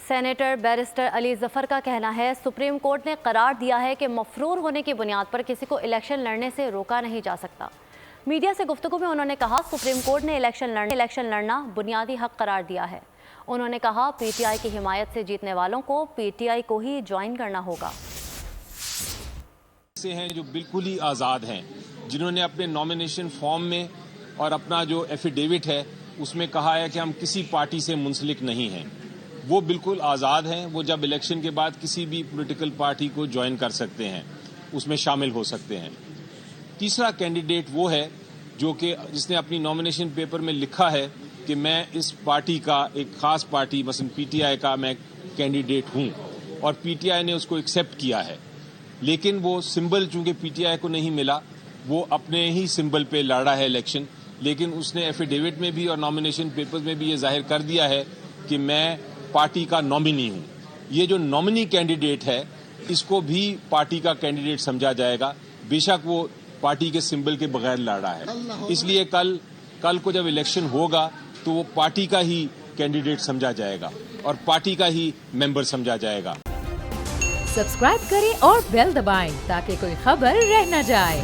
Senator barrister Ali Zafar کا کہنا ہے سپریم کورٹ نے قرار دیا ہے کہ مفرور ہونے کی بنیاد پر کسی کو الیکشن لڑنے سے روکا نہیں جا سکتا۔ میڈیا سے گفتگو میں انہوں نے کہا سپریم کورٹ نے الیکشن لڑنا بنیادی حق قرار دیا ہے۔ انہوں نے کہا پی ٹی آئی کی حمایت سے جیتنے والوں کو پی ٹی آئی کو ہی جوائن کرنا ہوگا۔ سے ہیں جو بالکل ہی آزاد ہیں، جنہوں نے اپنے نامینیشن فارم میں اور اپنا جو ایفیڈیوٹ ہے اس میں کہا ہے کہ ہم کسی پارٹی سے منسلک نہیں ہیں، وہ بالکل آزاد ہیں۔ وہ جب الیکشن کے بعد کسی بھی پولیٹیکل پارٹی کو جوائن کر سکتے ہیں، اس میں شامل ہو سکتے ہیں۔ تیسرا کینڈیڈیٹ وہ ہے جو کہ جس نے اپنی نامینیشن پیپر میں لکھا ہے کہ میں اس پارٹی کا ایک خاص پارٹی مثلا پی ٹی آئی کا میں کینڈیڈیٹ ہوں، اور پی ٹی آئی نے اس کو ایکسیپٹ کیا ہے، لیکن وہ سمبل چونکہ پی ٹی آئی کو نہیں ملا، وہ اپنے ہی سمبل پہ لڑا ہے الیکشن، لیکن اس نے ایفیڈیوٹ میں بھی اور نامینیشن پیپر میں بھی یہ ظاہر کر دیا ہے کہ میں پارٹی کا نامنی ہوں۔ یہ جو نامنی کینڈیڈیٹ ہے اس کو بھی پارٹی کا کینڈیڈیٹ سمجھا جائے گا، بے شک وہ پارٹی کے سمبل کے بغیر لڑ رہا ہے۔ اس لیے کل کو جب الیکشن ہوگا تو وہ پارٹی کا ہی کینڈیڈیٹ سمجھا جائے گا اور پارٹی کا ہی ممبر سمجھا جائے گا۔ سبسکرائب کریں اور بیل دبائیں تاکہ کوئی خبر رہ نہ جائے۔